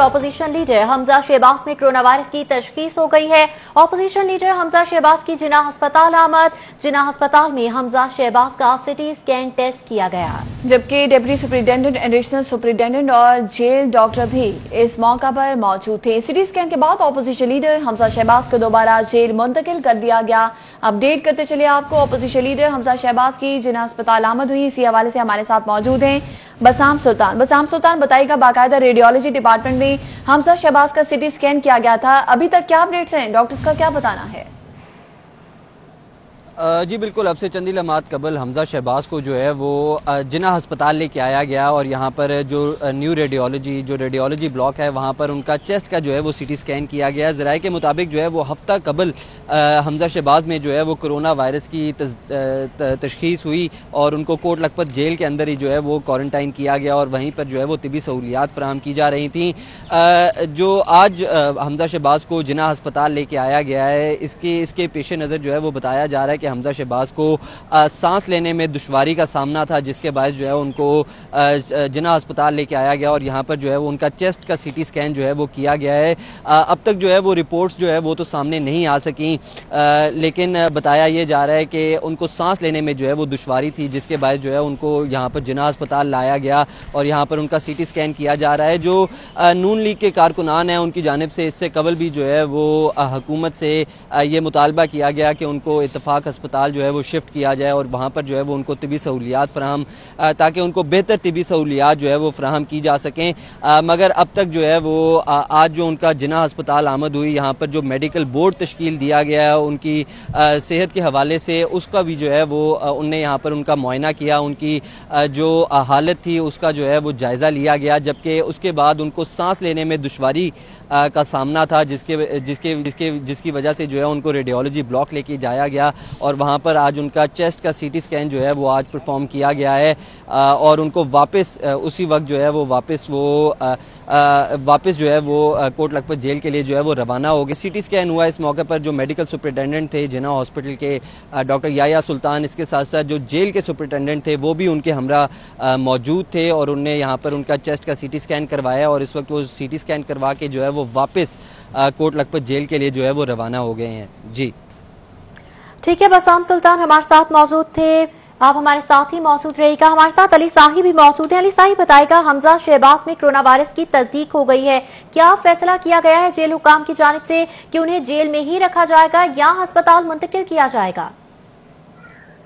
Opposition leader Hamza Shahbaz में corona virus की तशखीस हो गई है। ऑपोजिशन लीडर हमजा शहबाज की जिना अस्पताल आमद। जिना अस्पताल में हमजा शहबाज का सिटी स्कैन टेस्ट किया गया, जबकि डिप्टी सुपरिटेंडेंट, एडिशनल सुपरिटेंडेंट और जेल डॉक्टर भी इस मौका पर मौजूद थे। सिटी स्कैन के बाद ऑपोजिशन लीडर हमजा शहबाज को दोबारा जेल मुंतकिल कर दिया गया। अपडेट करते चलिए आपको, ऑपोजिशन लीडर हमजा शहबाज की जिना अस्पताल आमद हुई। इसी हवाले से हमारे साथ मौजूद हैं बसाम सुल्तान। बसाम सुल्तान, बताइएगा, बाकायदा रेडियोलॉजी डिपार्टमेंट में हमजा शहबाज का सिटी स्कैन किया गया था, अभी तक क्या अपडेट्स हैं, डॉक्टर्स का क्या बताना है? जी बिल्कुल, अब से चंद लम्हात कबल हमजा शहबाज को जो है वो जिना अस्पताल लेके आया गया और यहाँ पर जो न्यू रेडियोलॉजी ब्लॉक है वहाँ पर उनका चेस्ट का जो है वो सिटी स्कैन किया गया। ज़राए के मुताबिक जो है वो हफ्ता कबल हमजा शहबाज में जो है वो कोरोना वायरस की तशखीस हुई और उनको कोट लखपत जेल के अंदर ही जो है वो क्वारंटाइन किया गया और वहीं पर जो है वो तिबी सहूलियात फराहम की जा रही थी। जो आज हमजा शहबाज को जिना अस्पताल लेके आया गया है, इसके पेश नज़र जो है वो बताया जा रहा है कि हमजा शहबाज को सांस लेने में दुश्वारी का सामना था, जिसके बायस जो है उनको जिना अस्पताल लेके आया गया और यहाँ पर जो है वो उनका चेस्ट का सीटी स्कैन जो है वो किया गया है। अब तक जो है वो रिपोर्ट्स जो है वो तो सामने नहीं आ सकी, लेकिन बताया ये जा रहा है कि उनको सांस लेने में जो है वो दुश्वारी थी, जिसके बायस जो है उनको यहाँ पर जिना अस्पताल लाया गया और यहाँ पर उनका सीटी स्कैन किया जा रहा है। जो नून लीग के कारकुनान हैं उनकी जानिब से इससे कबल भी जो है वो हुकूमत से ये मुतालबा किया गया कि उनको इत्तफाक अस्पताल जो है वो शिफ्ट किया जाए और वहाँ पर जो है वो उनको तिबी सहूलियात फराहम ताकि उनको बेहतर तिबी सहूलियात जो है वो फराहम की जा सकें। मगर अब तक जो है वो आज जो उनका जिना अस्पताल आमद हुई, यहाँ पर जो मेडिकल बोर्ड तश्कील दिया गया है उनकी सेहत के हवाले से, उसका भी जो है वो उनने यहाँ पर उनका मुआयना किया, उनकी जो हालत थी उसका जो है वो जायज़ा लिया गया, जबकि उसके बाद उनको सांस लेने में दुश्वारी का सामना था, जिसकी वजह से जो है उनको रेडियोलॉजी ब्लॉक लेके जाया गया और वहाँ पर आज उनका चेस्ट का सीटी स्कैन जो है वो आज परफॉर्म किया गया है और उनको वापस उसी वक्त जो है वो वापस जो है वो कोट लखपत जेल के लिए जो है वो रवाना हो गए। सीटी स्कैन हुआ, इस मौके पर जो मेडिकल सुपरिटेंडेंट थे जिना हॉस्पिटल के डॉक्टर याया सुल्तान, इसके साथ साथ जो जेल के सुपरिटेंडेंट थे वो भी उनके हमरा मौजूद थे और उनने यहाँ पर उनका चेस्ट का सीटी स्कैन करवाया और इस वक्त वो सीटी स्कैन करवा के जो है वो वापस कोट लखपत जेल के लिए जो है वो रवाना हो गए हैं। जी ठीक है, बसाम सुल्तान हमारे साथ मौजूद थे, आप हमारे साथ ही मौजूद रहेगा। हमारे साथ अली साही भी मौजूद है। अली साही, बताएगा, हमजा शहबाज में कोरोना वायरस की तस्दीक हो गई है, क्या फैसला किया गया है जेल हुकाम की जानिब से कि उन्हें जेल में ही रखा जाएगा या अस्पताल मुंतकिल किया जाएगा?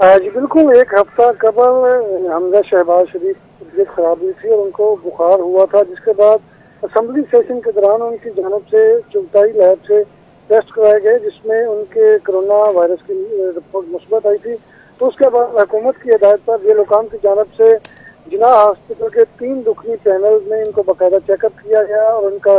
जी बिल्कुल, एक हफ्ता कबल हमजा शहबाज शरीफ की तबीयत खराब हुई थी और उनको बुखार हुआ था, जिसके बाद असम्बली सेशन के दौरान उनकी जानिब से चुगताई लैब से टेस्ट कराए गए, जिसमें उनके कोरोना वायरस की रिपोर्ट मुस्बत आई थी। तो उसके बाद हुकूमत की हिदायत पर जेल हुकाम की जानिब से जिना हॉस्पिटल के 3 रुकनी पैनल में इनको बाकायदा चेकअप किया गया और उनका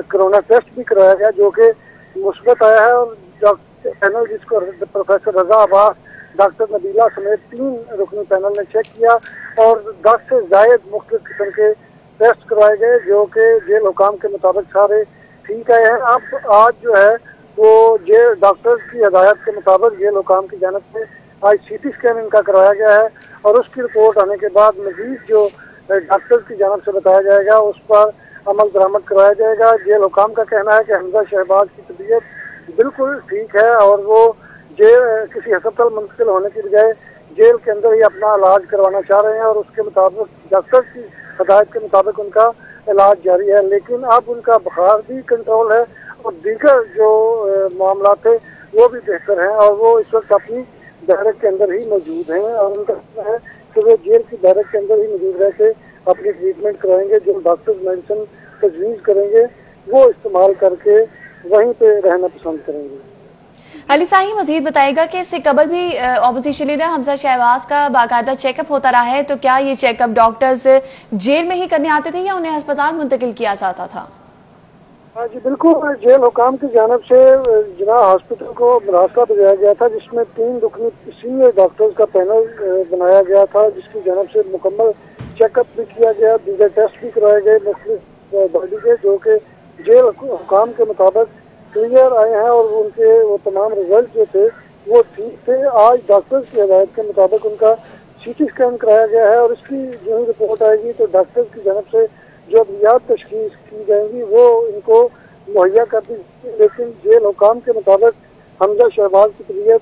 कोरोना टेस्ट भी कराया गया, जो कि मुस्बत आया है। और डॉक्टर पैनल, जिसको प्रोफेसर रजा अब्बास, डॉक्टर नबीला समेत 3 रुकनी पैनल ने चेक किया और 10 से ज़ायद मुख्तलिफ किस्म के टेस्ट करवाए गए, जो कि जेल हुकाम के मुताबिक सारे ठीक आए हैं। अब आज जो है वो जेल डॉक्टर की हिदायत के मुताबिक जेल हुकाम की जानिब से आज सीटी स्कैन इनका करवाया गया है और उसकी रिपोर्ट आने के बाद मजीद जो डॉक्टर की जानिब से बताया जाएगा उस पर अमल दरामद करवाया जाएगा। जेल हुकाम का कहना है कि हमजा शहबाज की तबीयत बिल्कुल ठीक है और वो जेल किसी अस्पताल मुंतकिल होने की बजाय जेल के अंदर ही अपना इलाज करवाना चाह रहे हैं और उसके मुताबिक डॉक्टर की हिदायत के मुताबिक उनका इलाज जारी है। लेकिन अब उनका बुखार भी कंट्रोल है और दीगर जो मामला थे वो भी बेहतर हैं और वो इस वक्त अपनी बैरक के अंदर ही मौजूद हैं और उनका कहना है कि वो जेल की बैरक के अंदर ही मौजूद रह के अपनी ट्रीटमेंट कराएंगे। जो डॉक्टर्स मेडिसिन तजवीज़ करेंगे वो इस्तेमाल करके वहीं पे रहना पसंद करेंगे। अली साही, मजीद बताएगा कि इससे कबल भी ऑपोजिशन लीडर हमजा शहबाज का बाकायदा चेकअप होता रहा है, तो क्या ये चेकअप डॉक्टर्स जेल में ही करने आते थे या उन्हें अस्पताल मुंतकिल किया जाता था? जी बिल्कुल, जेल हुकाम की जानिब से जिना हॉस्पिटल को मुरासला भेजा गया था, जिसमें 3 रुकनी सीनियर डॉक्टर्स का पैनल बनाया गया था, जिसकी जानिब से मुकम्मल चेकअप भी किया गया, दीगर टेस्ट भी कराए गए मुख्तलिफ बॉडी के, जो कि जेल हुकाम के मुताबिक क्लियर आए हैं और उनके वो तमाम रिजल्ट जो थे वो ठीक थे। आज डॉक्टर्स की हिदायत के मुताबिक उनका सीटी स्कैन कराया गया है और इसकी जो ही रिपोर्ट आएगी तो डॉक्टर्स की जानिब से जो अद्वियात तशखीस की जाएंगी वो इनको मुहैया कर दी। लेकिन जेल हुकाम के मुताबिक हमजा शहबाज की तबीयत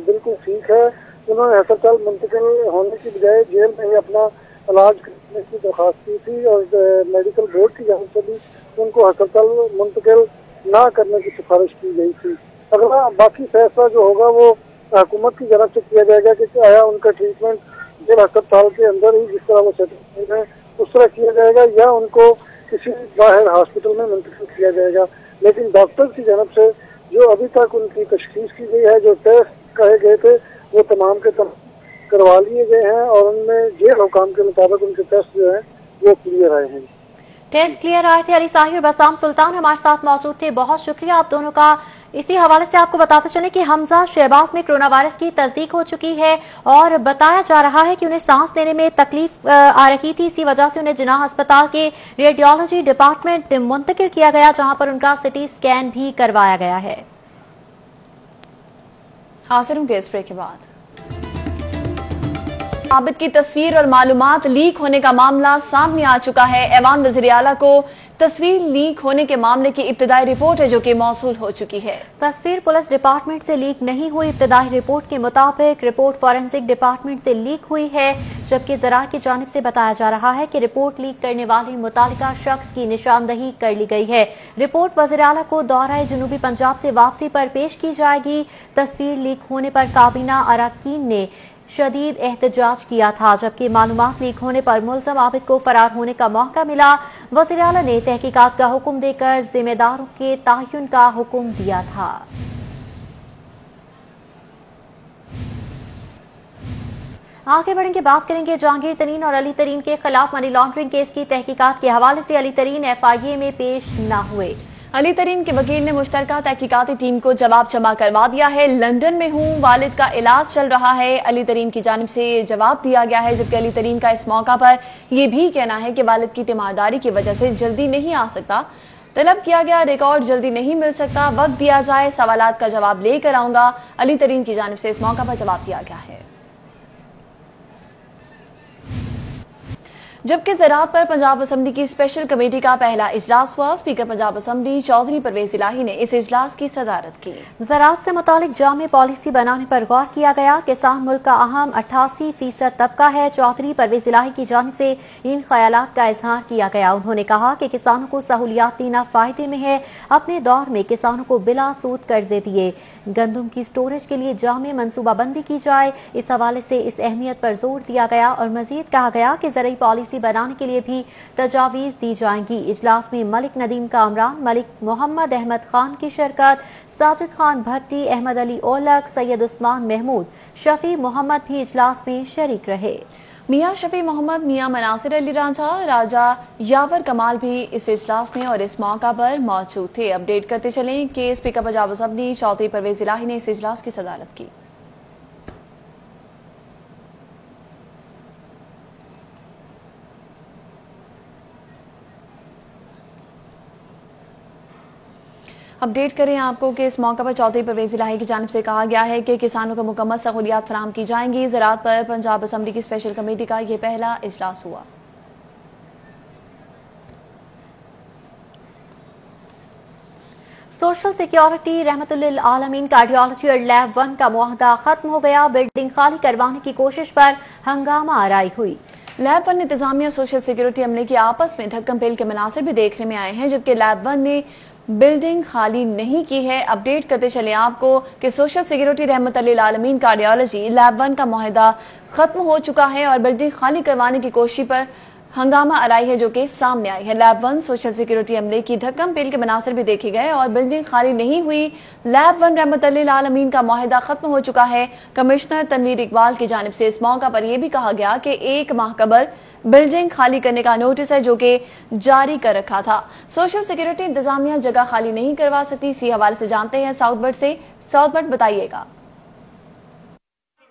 बिल्कुल ठीक है। उन्होंने अस्पताल मुंतकिल होने की बजाय जेल में ही अपना इलाज करने की दरख्वास्त की थी और मेडिकल बोर्ड की जानिब से भी उनको अस्पताल मुंतकिल ना करने की सिफारिश की गई थी। अगला बाकी फैसला जो होगा वो हुकूमत की तरफ से किया जाएगा कि आया उनका ट्रीटमेंट जेल अस्पताल के अंदर ही जिस तरह वो सेटल है उस तरह किया जाएगा या उनको किसी बाहर हॉस्पिटल में मुंतकिल किया जाएगा। लेकिन डॉक्टर की जानब से जो अभी तक उनकी तशखीस की गई है, जो टेस्ट कहे गए थे वो तमाम के तमाम करवा लिए गए हैं और उनमें जेल हुकाम के मुताबिक उनके टेस्ट जो है वो क्लियर आए हैं। टेस्ट क्लियर आए थे। अली साहिर, बसाम सुल्तान हमारे साथ मौजूद थे, बहुत शुक्रिया आप दोनों का। इसी हवाले से आपको बताते चले कि हमजा शहबाज में कोरोना वायरस की तस्दीक हो चुकी है और बताया जा रहा है कि उन्हें सांस लेने में तकलीफ आ रही थी। इसी वजह से उन्हें जिन्ना अस्पताल के रेडियोलॉजी डिपार्टमेंट मुंतकिल किया गया, जहां पर उनका सिटी स्कैन भी करवाया गया है। हासिल होंगे इस ब्रेक के बाद। आबिद की तस्वीर और मालूमात लीक होने का मामला सामने आ चुका है। ऐवान वज़ीर आला को तस्वीर लीक होने के मामले की इब्तिदाई रिपोर्ट है जो कि मौसूल हो चुकी है। तस्वीर पुलिस डिपार्टमेंट से लीक नहीं हुई। इब्तिदाई रिपोर्ट के मुताबिक रिपोर्ट फॉरेंसिक डिपार्टमेंट से लीक हुई है, जबकि ज़रा की जानिब से बताया जा रहा है कि रिपोर्ट लीक करने वाले मुतालिका शख्स की निशानदही कर ली गई है। रिपोर्ट वज़ीर आला को दौरा जुनूबी पंजाब से वापसी पर पेश की जाएगी। तस्वीर लीक होने पर काबीना अरकान ने शदीद एहतजाज किया था, जबकि मालूमात लीक होने पर मुल्ज़म आबिद को फरार होने का मौका मिला। वज़ीर आला ने तहकीकात का हुक्म देकर जिम्मेदारों के तयन का हुक्म दिया था। आगे बढ़ेंगे, बात करेंगे जहांगीर तरीन और अली तरीन के खिलाफ मनी लॉन्ड्रिंग केस की तहकीकात के हवाले से। अली तरीन FIA में पेश न हुए। अली तरीन के वकील ने मुश्तरका तहकीकाती टीम को जवाब जमा करवा दिया है। लंदन में हूँ, वालिद का इलाज चल रहा है, अली तरीन की जानिब से जवाब दिया गया है। जबकि अली तरीन का इस मौका पर यह भी कहना है कि वालिद की तीमारदारी की वजह से जल्दी नहीं आ सकता। तलब किया गया रिकॉर्ड जल्दी नहीं मिल सकता, वक्त दिया जाए, सवालात का जवाब लेकर आऊंगा। अली तरीन की जानिब से इस मौका पर जवाब दिया गया है। जबकि ज़राअत पर पंजाब असम्बली की स्पेशल कमेटी का पहला इजलास हुआ। स्पीकर पंजाब असम्बली चौधरी परवेज इलाही ने इस इजलास की सदारत की। ज़राअत से मुतालिक जामे पॉलिसी बनाने पर गौर किया गया। किसान मुल्क का अहम 88% तबका है। चौधरी परवेज इलाही की जानिब से इन ख्यालात का इजहार किया गया। उन्होंने कहा कि किसानों को सहूलियात देना फायदे में है। अपने दौर में किसानों को बिला सूद कर्जे दिए। गंदम की स्टोरेज के लिए जामे मनसूबाबंदी की जाए। इस हवाले से इस अहमियत पर जोर दिया गया और मजीद कहा गया कि ज़रूरी पॉलिसी बनाने के लिए भी तजावीज़ दी जाएंगी। इजलास में मलिक नदीम कामरान, मलिक मोहम्मद अहमद खान की शिरकत, साजिद खान भट्टी, अहमद अली ओलक, सैयद उस्मान महमूद, शफी मोहम्मद भी इजलास में शरीक रहे। मियाँ शफी मोहम्मद, मियाँ मनासिर अली रांझा, राजा यावर कमाल भी इस इजलास में और इस मौका पर मौजूद थे। अपडेट करते चलें कि स्पीकर पंजाब असम्बली चौधरी परवेज इलाही ने इस इजलास की सदारत की। अपडेट करें आपको कि इस मौका पर चौधरी परवेज इलाही की जानिब से कहा गया है कि किसानों को मुकम्मल सहूलियात फराहम की जाएंगी। ज़राअत पर पंजाब असम्बली की स्पेशल कमेटी का यह पहला इजलास हुआ। सोशल सिक्योरिटी रहमतुल्लिल आलमीन कार्डियोलॉजी और लैब 1 का मुआहदा खत्म हो गया। बिल्डिंग खाली करवाने की कोशिश पर हंगामा आराई हुई। लैब 1 इंतजामिया सोशल सिक्योरिटी अमले की आपस में धक्कम पेल के मनासिर भी देखने में आए हैं, जबकि लैब 1 ने बिल्डिंग खाली नहीं की है। अपडेट करते चले आपको कि सोशल सिक्योरिटी रहमतुल्लिल आलमीन कार्डियोलॉजी लैब 1 का मुआहदा खत्म हो चुका है और बिल्डिंग खाली करवाने की कोशिश पर हंगामा आराई है जो कि सामने आई है। लैब 1 सोशल सिक्योरिटी अमले की धक्कम पेल के मनासिर भी देखे गए और बिल्डिंग खाली नहीं हुई। लैब 1 रहमतुल्लिल आलमीन का मुआहदा खत्म हो चुका है। कमिश्नर तनवीर इकबाल की जानिब से इस मौका पर यह भी कहा गया कि 1 माह कबल बिल्डिंग खाली करने का नोटिस है जो कि जारी कर रखा था। सोशल सिक्योरिटी इंतजामिया जगह खाली नहीं करवा सकती। इसी हवाले से जानते हैं साउथबर्ड से। साउथबर्ड बताइएगा।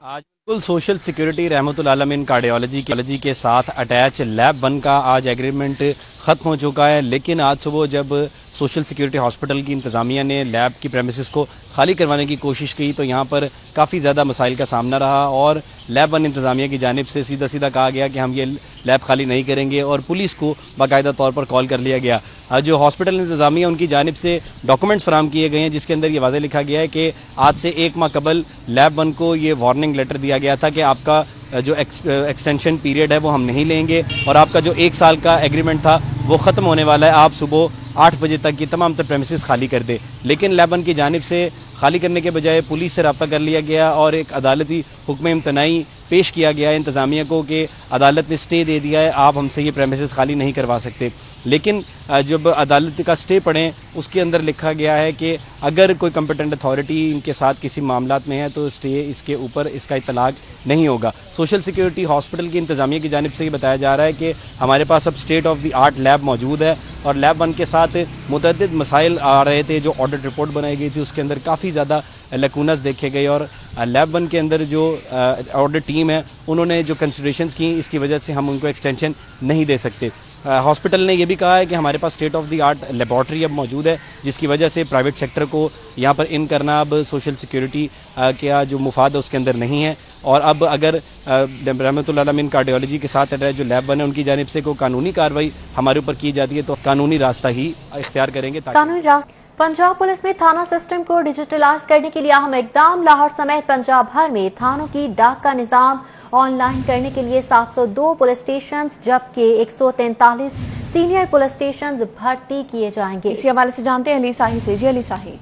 आज बिल्कुल सोशल सिक्योरिटी रहमतुल आलमीन कार्डियोलॉजी के साथ अटैच लैब 1 का आज एग्रीमेंट ख़त्म हो चुका है। लेकिन आज सुबह जब सोशल सिक्योरिटी हॉस्पिटल की इंतज़ामिया ने लैब की प्रेमिसेस को खाली करवाने की कोशिश की तो यहाँ पर काफ़ी ज़्यादा मसाइल का सामना रहा और लैब वन इंतज़ामिया की जानिब से सीधा सीधा कहा गया कि हम ये लैब खाली नहीं करेंगे और पुलिस को बाकायदा तौर पर कॉल कर लिया गया। जो हॉस्पिटल इंतज़ामिया उनकी जानिब से डॉक्यूमेंट्स फराहम किए गए हैं जिसके अंदर ये वाज़ेह लिखा गया है कि आज से 1 माह कबल लैब वन को ये वार्निंग लेटर दिया गया था कि आपका जो एक्सटेंशन पीरियड है वो हम नहीं लेंगे और आपका जो 1 साल का एग्रीमेंट था वो ख़त्म होने वाला है, आप सुबह 8 बजे तक ये तमाम प्रेमिसेस खाली कर दे। लेकिन लैब वन की जानिब से खाली करने के बजाय पुलिस से रब्ता कर लिया गया और एक अदालती हुक्म इम्तनाई पेश किया गया है इंतज़ामिया को कि अदालत ने स्टे दे दिया है, आप हमसे ये प्रेमिसेस खाली नहीं करवा सकते। लेकिन जब अदालत का स्टे पढ़ें उसके अंदर लिखा गया है कि अगर कोई कम्पिटेंट अथॉरिटी इनके साथ किसी मामलात में है तो स्टे इसके ऊपर इसका इतलाक नहीं होगा। सोशल सिक्योरिटी हॉस्पिटल की इंतज़ामिया की जानिब से ये बताया जा रहा है कि हमारे पास अब state of the art lab मौजूद है और लैब वन के साथ मुतअद्दिद मसाइल आ रहे थे। जो ऑडिट रिपोर्ट बनाई गई थी उसके अंदर काफ़ी ज़्यादा लकूनस देखे गए और लैब वन के अंदर जो ऑडिट टीम है उन्होंने जो कंसिडरेशंस की इसकी वजह से हम उनको एक्सटेंशन नहीं दे सकते। हॉस्पिटल ने यह भी कहा है कि हमारे पास state of the art laboratory अब मौजूद है जिसकी वजह से प्राइवेट सेक्टर को यहाँ पर इन करना अब सोशल सिक्योरिटी का जो मुफाद है उसके अंदर नहीं है। और अब अगर रहमतुल्लाह अलैह कार्डियोलॉजी के साथ जो लैब वन है उनकी जानिब से कोई कानूनी कार्रवाई हमारे ऊपर की जाती है तो कानूनी रास्ता ही इख्तियार करेंगे। पंजाब पुलिस में थाना सिस्टम को डिजिटलाइज करने के लिए अहम इकदाम। लाहौर समेत पंजाब भर में थानों की डाक का निजाम ऑनलाइन करने के लिए 702 पुलिस स्टेशन जबकि 143 सीनियर पुलिस स्टेशन भर्ती किए जाएंगे। इसी हवाले से जानते हैं अली साही से। जी अली साही।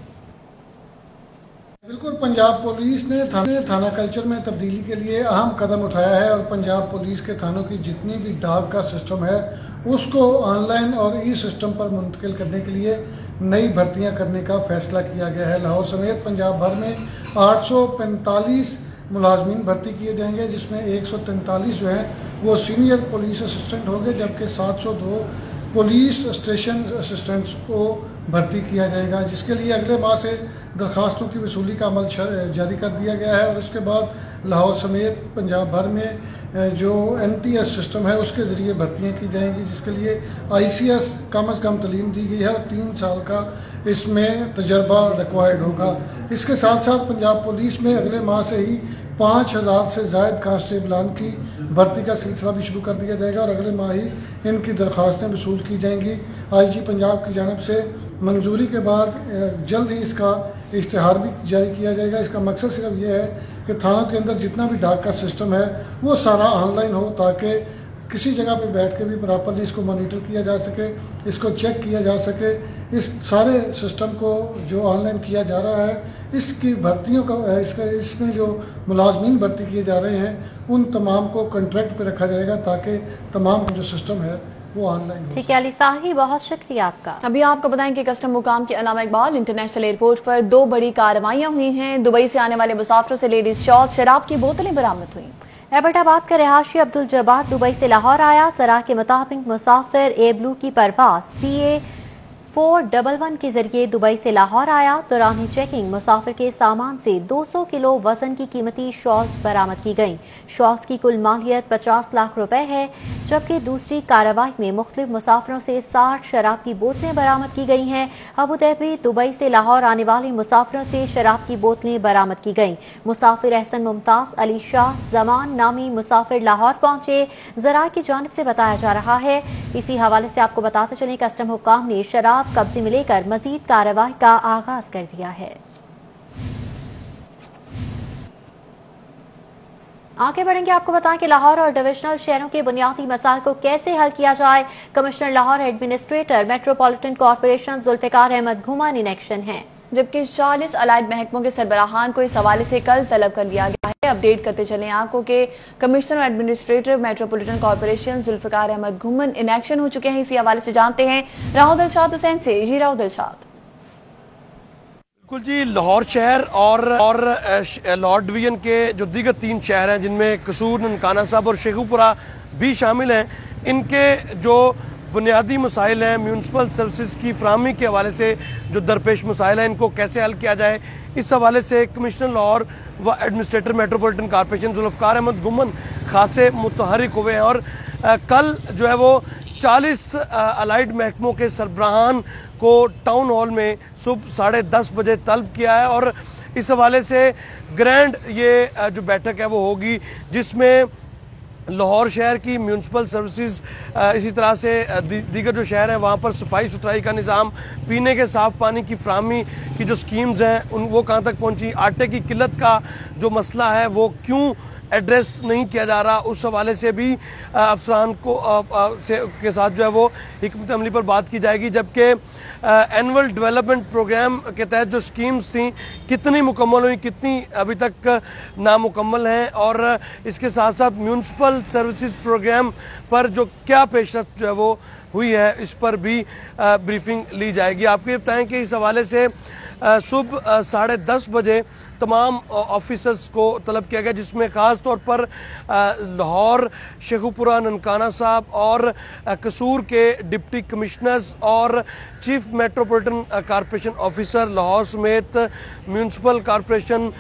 बिल्कुल, पंजाब पुलिस ने थाना कल्चर में तब्दीली के लिए अहम कदम उठाया है और पंजाब पुलिस के थानों की जितनी भी डाक का सिस्टम है उसको ऑनलाइन और ई सिस्टम पर मुंतकिल करने के लिए नई भर्तियां करने का फैसला किया गया है। लाहौर समेत पंजाब भर में 845 मुलाजमीन भर्ती किए जाएंगे जिसमें 143 जो हैं वो सीनियर पुलिस असिस्टेंट होंगे जबकि 702 पुलिस स्टेशन असिस्टेंट्स को भर्ती किया जाएगा जिसके लिए अगले माह से दरखास्तों की वसूली का अमल जारी कर दिया गया है और उसके बाद लाहौर समेत पंजाब भर में जो NTS सिस्टम है उसके ज़रिए भर्तियां की जाएंगी जिसके लिए ICS कम अज़ कम तालीम दी गई है और 3 साल का इसमें तजर्बा रिक्वायर्ड होगा। इसके साथ साथ पंजाब पुलिस में अगले माह से ही 5000 से ज़ायद कांस्टेबलान की भर्ती का सिलसिला भी शुरू कर दिया जाएगा और अगले माह ही इनकी दरख्वास्तें वसूल की जाएंगी। IG पंजाब की जानिब से मंजूरी के बाद जल्द ही इसका इश्तिहार भी जारी किया जाएगा। इसका मकसद सिर्फ ये है कि थानों के अंदर जितना भी डाक का सिस्टम है वो सारा ऑनलाइन हो ताकि किसी जगह पे बैठ के भी प्रॉपरली इसको मॉनिटर किया जा सके, इसको चेक किया जा सके। इस सारे सिस्टम को जो ऑनलाइन किया जा रहा है इसकी भर्तियों का इसमें जो मुलाजमीन भर्ती किए जा रहे हैं उन तमाम को कॉन्ट्रैक्ट पे रखा जाएगा ताकि तमाम जो सिस्टम है वो ऑनलाइन। ठीक है अली साही, बहुत शुक्रिया आपका। अभी आपको बताएं कि कस्टम मुकाम के अल्लामा इकबाल इंटरनेशनल एयरपोर्ट पर 2 बड़ी कार्रवाइयां हुई हैं। दुबई से आने वाले मुसाफिरों से लेडीज शराब की बोतलें बरामद हुई। एबटाबाद का रहायशी अब्दुल जब्बार दुबई से लाहौर आया। सराह के मुताबिक मुसाफिर एब्लू की परवास PA 411 के जरिए दुबई से लाहौर आया। दौरान चेकिंग मुसाफिर के सामान से 200 किलो वजन की कीमती शॉल्स बरामद की गईं। शॉल्स की कुल मालियत 50 लाख रुपए है जबकि दूसरी कार्रवाई में मुख्तलिफ मुसाफिरों से 60 शराब की बोतलें बरामद की गई हैं। अबू धाबी दुबई से लाहौर आने वाले मुसाफिरों से शराब की बोतलें बरामद की गईं। मुसाफिर एहसन मुमताज अली शाह जमान नामी मुसाफिर लाहौर पहुंचे, ज़रा की जानिब से बताया जा रहा है। इसी हवाले से आपको बताते चलें कस्टम हुक्काम ने शराब कब्जे में लेकर मजीद कार्रवाई का आगाज कर दिया है। आगे बढ़ेंगे, आपको बताएं कि लाहौर और डिविजनल शहरों के बुनियादी मसाइल को कैसे हल किया जाए। Commissioner Lahore administrator metropolitan corporation Zulfiqar Ahmed Ghuman in action हैं जबकि 40 अलाइड महकमों के सरबराहान को इस हवाले से कल तलब कर लिया गया है। अपडेट करते चले आपको कि commissioner administrator metropolitan corporation Zulfiqar Ahmed Ghuman in action हो चुके हैं। इसी हवाले से जानते हैं राहुल दिलशाद हुसैन से। जी राहुल दिलशाद। बिल्कुल जी, लाहौर शहर और लाहौर डिवीजन के जो दीगर 3 शहर हैं जिनमें कसूर, ननकाना साहब और शेखुपुरा भी शामिल हैं, इनके जो बुनियादी मसाइल हैं म्यूनसिपल सर्विसेज की फराहमी के हवाले से जो दरपेश मसाइल हैं इनको कैसे हल किया जाए, इस हवाले से कमिश्नर लाहौर व administrator metropolitan corporation Zulfiqar Ahmed Ghuman खासे मुतहरिक हुए हैं और कल जो है वो 40 अलाइड महकमों के सरबराहान को टाउन हॉल में सुबह 10:30 बजे तलब किया है और इस हवाले से ग्रैंड ये जो बैठक है वो होगी, जिसमें लाहौर शहर की म्यूनसिपल सर्विसेज, इसी तरह से दीगर जो शहर हैं वहाँ पर सफाई सुथराई का निज़ाम, पीने के साफ़ पानी की फराहमी की जो स्कीम्स हैं वो कहाँ तक पहुँची, आटे की किल्लत का जो मसला है वो क्यों एड्रेस नहीं किया जा रहा, उस हवाले से भी अफसरान को के साथ जो है वो हिकमत अमली पर बात की जाएगी। जबकि एनुअल डेवलपमेंट प्रोग्राम के तहत जो स्कीम्स थी कितनी मुकम्मल हुई, कितनी अभी तक नामुकम्मल हैं, और इसके साथ साथ म्यूनसिपल सर्विसेज प्रोग्राम पर जो क्या पेशरफ्त जो है वो हुई है, इस पर भी ब्रीफिंग ली जाएगी। आपको ये बताएं कि इस हवाले से सुबह 10:30 बजे तमाम ऑफिसर्स को तलब किया गया, जिसमें ख़ास तौर पर लाहौर, शेखुपुरा, ननकाना साहब और कसूर के डिप्टी कमिश्नर्स और chief metropolitan corporation officer Lahore समेत म्यूनसिपल कॉरपोरेशन,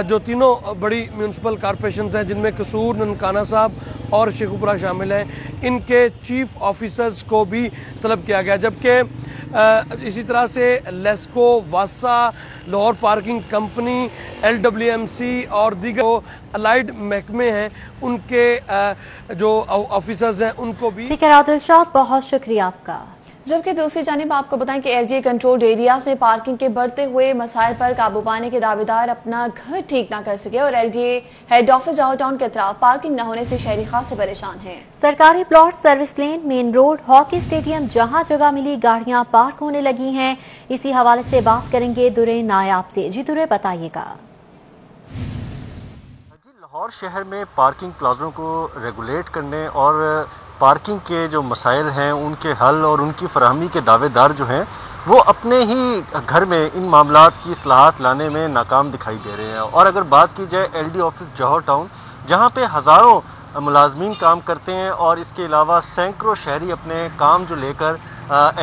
जो तीनों बड़ी म्यूनसिपल कॉरपोरेशन हैं जिनमें कसूर, ननकाना साहब और शेखुपुरा शामिल हैं, इनके चीफ ऑफिसर्स को भी तलब किया गया। जबकि इसी तरह से लेस्को, वासा, लाहौर पार्किंग कंपनी, LWMC और दीगर अलाइड महकमे हैं उनके जो ऑफिसर्स हैं उनको भी। ठीक है राहुल शाह, बहुत शुक्रिया आपका। जबकि दूसरी जानिब आपको बताएं कि LGA कंट्रोल्ड एरियाज में पार्किंग के बढ़ते हुए मसाइल पर काबू पाने के दावेदार अपना घर ठीक ना कर सके और LGA head office George town के अतराफ पार्किंग न होने से शहरी खासे परेशान हैं। सरकारी plot, service lane, main road, hockey stadium, जहां जगह मिली गाड़ियां पार्क होने लगी हैं। इसी हवाले से बात करेंगे दुरे नायाब से। जी दुरे, बताइएगा। लाहौर शहर में पार्किंग प्लाजों को रेगुलेट करने और पार्किंग के जो मसाइल हैं उनके हल और उनकी फराहमी के दावेदार जो हैं वो अपने ही घर में इन मामलात की इस्लाहात लाने में नाकाम दिखाई दे रहे हैं। और अगर बात की जाए LD ऑफिस जौहर टाउन, जहां पे हज़ारों मुलाजमीन काम करते हैं और इसके अलावा सैकड़ों शहरी अपने काम जो लेकर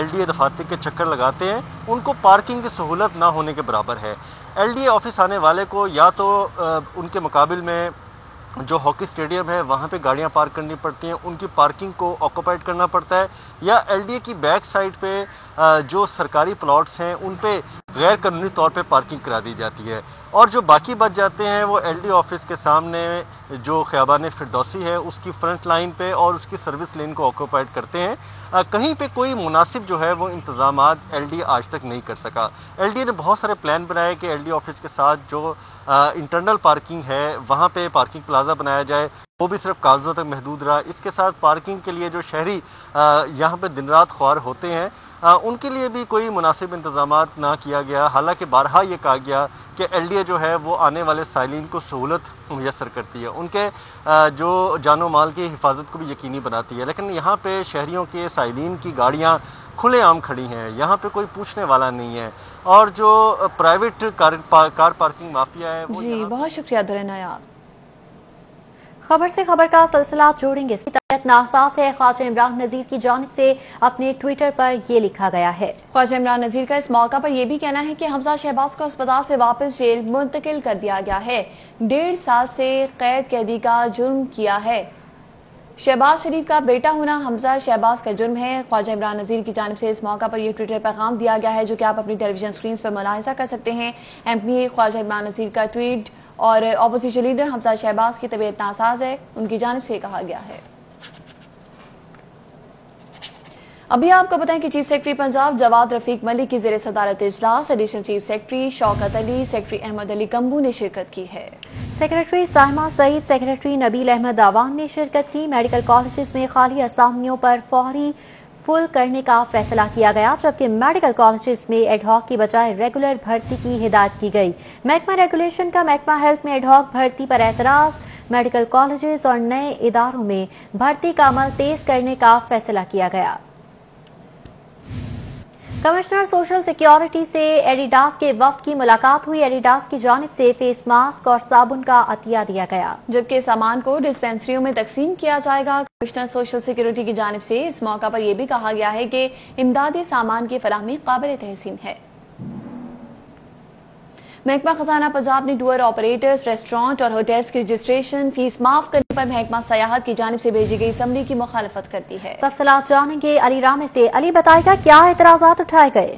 LDA दफातर के चक्कर लगाते हैं, उनको पार्किंग की सहूलत ना होने के बराबर है। LDA ऑफिस आने वाले को या तो उनके मुकाबिल में जो हॉकी स्टेडियम है वहाँ पे गाड़ियाँ पार्क करनी पड़ती हैं, उनकी पार्किंग को ऑक्यूपाइड करना पड़ता है, या LDA की बैक साइड पे जो सरकारी प्लॉट्स हैं उन पे गैर कानूनी तौर पे पार्किंग करा दी जाती है। और जो बाकी बच जाते हैं वो LDA ऑफिस के सामने जो ख़ियाबान फिरदौसी है उसकी फ्रंट लाइन पे और उसकी सर्विस लेन को ऑक्यूपाइड करते हैं। कहीं पे कोई मुनासिब जो है वो इंतजामात LDA आज तक नहीं कर सका। LDA ने बहुत सारे प्लान बनाए कि LDA ऑफिस के साथ जो इंटरनल पार्किंग है वहाँ पे पार्किंग प्लाजा बनाया जाए, वो भी सिर्फ कागजों तक महदूद रहा। इसके साथ पार्किंग के लिए जो शहरी यहाँ पे दिन रात ख्वार होते हैं उनके लिए भी कोई मुनासिब इंतजामात ना किया गया। हालांकि बारहा ये कहा गया कि LDA जो है वो आने वाले साइलिन को सहूलत मुयसर करती है, उनके जो जानो माल की हिफाजत को भी यकीनी बनाती है। लेकिन यहाँ पे शहरियों के साइलिन की गाड़ियाँ खुलेआम खड़ी हैं, यहाँ पे कोई पूछने वाला नहीं है। और जो प्राइवेट कार पार्किंग माफिया है वो जी बहुत शुक्रिया दुरे नायाब। खबर से खबर का सिलसिला जोड़ेंगे। इसकी तबीयत नासाज है। ख्वाजा इमरान नजीर की जानिब से अपने ट्विटर पर ये लिखा गया है। ख्वाजा इमरान नजीर का इस मौका पर यह भी कहना है कि हमजा शहबाज को अस्पताल से वापस जेल मुंतकिल कर दिया गया है। 1.5 साल से कैद कैदी का जुर्म किया है। शहबाज शरीफ का बेटा होना हमजा शहबाज का जुर्म है। ख्वाजा इमरान नजीर की जानिब से इस मौका पर यह ट्विटर पैगाम दिया गया है जो कि आप अपनी टेलीविजन स्क्रीन पर मुलाहिजा कर सकते हैं। MP ख्वाजा इमरान नजीर का ट्वीट और अपोजिशन लीडर हमजा शहबाज की तबीयत नासाज है, उनकी जानिब से कहा गया है। अभी आपको बताएं कि चीफ सेक्रेटरी पंजाब जवाद रफीक मलिक की ज़ेर सदारत इजलास additional chief secretary Shaukat Ali, secretary Ahmed Ali Kamboh ने शिरकत की है। सेक्रेटरी साहिमा सईद, सेक्रेटरी नबील अहमद आवान ने शिरकत की। मेडिकल कॉलेजेस में खाली असामियों पर फौरी फुल करने का फैसला किया गया, जबकि मेडिकल कॉलेजेस में एडहॉक की बजाय रेगुलर भर्ती की हिदायत की गई। महकमा रेगुलेशन का महकमा हेल्थ में एडहॉक भर्ती पर एतराज, मेडिकल कॉलेजेस और नए इदारों में भर्ती का अमल तेज करने का फैसला किया गया। कमिश्नर सोशल सिक्योरिटी से एडिडास के वफ्द की मुलाकात हुई। एडिडास की जानिब से फेस मास्क और साबुन का अतिया दिया गया, जबकि सामान को डिस्पेंसरियों में तकसीम किया जाएगा। कमिश्नर सोशल सिक्योरिटी की जानिब से इस मौका पर यह भी कहा गया है कि इमदादी सामान की फराहमी काबिल तहसीन है। महकमा खजाना पंजाब ने टूर ऑपरेटर्स, रेस्टोरेंट और होटल्स की रजिस्ट्रेशन फीस माफ करने पर महकमा सयाहत की जानिब से भेजी गई समरी की मुखालफत कर दी है। तफसीलात जानेंगे अली रामे से। अली बताएगा क्या एतराजात उठाए गए?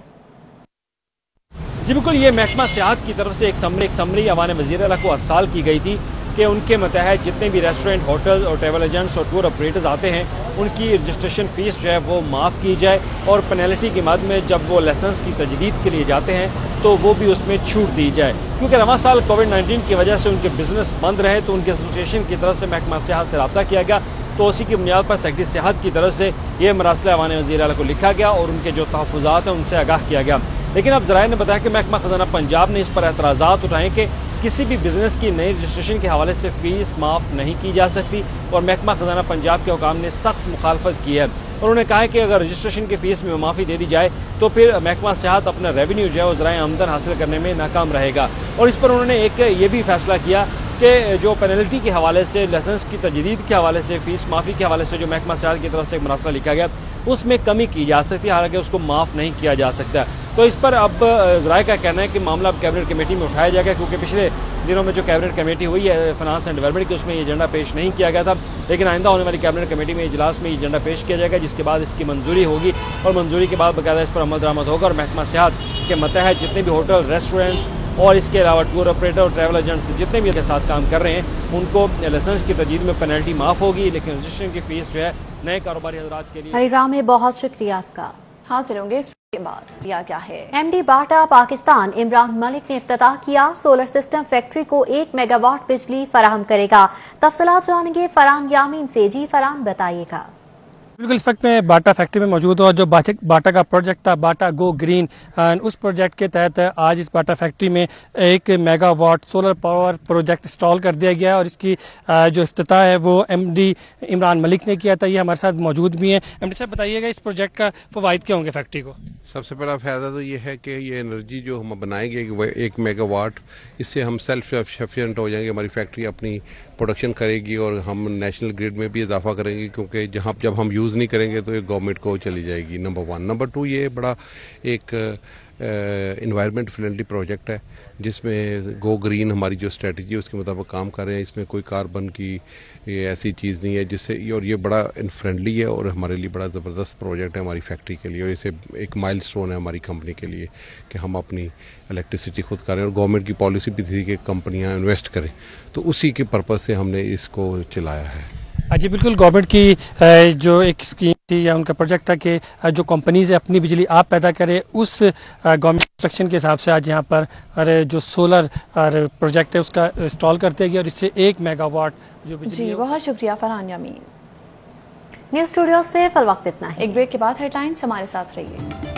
जी बिल्कुल, ये महकमा सयाहत की तरफ से एक समरी अवान वज़ीर आला को अरसाल की गई थी कि उनके मतहत जितने भी रेस्टोरेंट, होटल और ट्रैवल एजेंट्स और टूर ऑपरेटर्स आते हैं उनकी रजिस्ट्रेशन फ़ीस जो है वो माफ़ की जाए और पेनल्टी के मद में जब वो लाइसेंस की तजदीद के लिए जाते हैं तो वो भी उसमें छूट दी जाए, क्योंकि रवां साल कोविड-19 की वजह से उनके बिजनेस बंद रहे तो उनके एसोसिएशन की तरफ से महकमा सयाहत से रब्ता किया गया। तो उसी की बुनियाद पर सेक्रेटरी सयाहत की तरफ से ये मरासला अवान वज़ीर आला को लिखा गया और उनके जो तहफ़्फ़ुज़ात हैं उनसे आगाह किया गया। लेकिन अब ज़राए ने बताया कि महकमा खजाना पंजाब ने इस पर एतराज़ात उठाए कि किसी भी बिजनेस की नई रजिस्ट्रेशन के हवाले से फ़ीस माफ़ नहीं की जा सकती और महकमा खजाना पंजाब के हुकाम ने सख्त मुखालफत की है। उन्होंने कहा है कि अगर रजिस्ट्रेशन की फ़ीस में माफ़ी दे दी जाए तो फिर महकमा सयाहत अपना रेवेन्यू जो है वो ज़राए आमदन हासिल करने में नाकाम रहेगा। और इस पर उन्होंने एक ये भी फैसला किया कि जो पेनल्टी के हवाले से, लाइसेंस की तजदीद के हवाले से, फ़ीस माफ़ी के हवाले से जो महकमा सयाहत की तरफ से एक मरासला लिखा गया उसमें कमी की जा सकती है, हालांकि उसको माफ़ नहीं किया जा सकता। तो इस पर अब ज़राए का कहना है कि मामला अब कैबिनेट कमेटी में उठाया जाएगा, क्योंकि पिछले दिनों में जो कैबिनेट कमेटी हुई है फाइनेंस एंड डेवलपमेंट की उसमें ये एजेंडा पेश नहीं किया गया था, लेकिन आइंदा होने वाली कैबिनेट कमेटी में इजलास में ये एजेंडा पेश किया जाएगा, जिसके बाद इसकी मंजूरी होगी और मंजूरी के बाद बाकायदा इस पर अमल दरामद होगा और महकमा सयाहत के मतहत जितने भी होटल, रेस्टोरेंट्स और इसके अलावा टूर ऑपरेटर और ट्रैवल एजेंट्स जितने भी इनके साथ काम कर रहे हैं उनको लाइसेंस की तजदीद में पेनल्टी माफ़ होगी, लेकिन रजिस्ट्रेशन की फ़ीस जो है नए कारोबारी हज़रात के लिए। अली रामे, बहुत शुक्रिया आपका। हासिल होंगे इसके बाद या क्या है? MD बाटा पाकिस्तान इमरान मलिक ने इफ्तिताह किया। सोलर सिस्टम फैक्ट्री को 1 मेगावाट बिजली फराहम करेगा। तफसीलात जानेंगे फरहान यामीन से। जी फरहान, बताइएगा। बिल्कुल, इस वक्त मैं बाटा फैक्ट्री में मौजूद हूँ और जो बाटा का प्रोजेक्ट था बाटा गो ग्रीन, उस प्रोजेक्ट के तहत आज इस बाटा फैक्ट्री में 1 megawatt solar power project install कर दिया गया और इसकी जो इफ्तिताह है वो MD इमरान मलिक ने किया था। ये हमारे साथ मौजूद भी हैं। MD साहब, बताइएगा इस प्रोजेक्ट का फ़वाइद क्या होंगे फैक्ट्री को? सबसे बड़ा फ़ायदा तो ये है कि ये एनर्जी जो हम बनाएंगे 1 मेगावाट, इससे हम सेल्फ सफिशिएंट हो जाएंगे। हमारी फैक्ट्री अपनी प्रोडक्शन करेगी और हम नेशनल ग्रिड में भी इजाफा करेंगे, क्योंकि जब हम यूज़ नहीं करेंगे तो ये गवर्नमेंट को चली जाएगी। नंबर 1। नंबर 2, ये बड़ा एक एनवायरनमेंट फ्रेंडली प्रोजेक्ट है जिसमें गो ग्रीन हमारी जो स्ट्रेटजी है उसके मुताबिक काम कर रहे हैं। इसमें कोई कार्बन की ये ऐसी चीज़ नहीं है जिससे, और ये बड़ा फ्रेंडली है और हमारे लिए बड़ा ज़बरदस्त प्रोजेक्ट है हमारी फैक्ट्री के लिए और इसे एक माइलस्टोन है हमारी कंपनी के लिए कि हम अपनी इलेक्ट्रिसिटी खुद करें। और गवर्नमेंट की पॉलिसी भी थी कि कंपनियाँ इन्वेस्ट करें, तो उसी के पर्पज़ से हमने इसको चलाया है। जी बिल्कुल, गवर्नमेंट की जो एक स्कीम थी या उनका प्रोजेक्ट था कि जो कंपनीज अपनी बिजली आप पैदा करें, उस गवर्नमेंट इंस्ट्रक्शन के हिसाब से आज यहाँ पर जो सोलर प्रोजेक्ट है उसका इंस्टॉल करते गए और इससे 1 मेगावाट जो बिजली। जी बहुत शुक्रिया फरहान यामीन। न्यूज़ स्टूडियो से फिल वक्त इतना है। एक ब्रेक के बाद हेडलाइंस, हमारे साथ रहिए।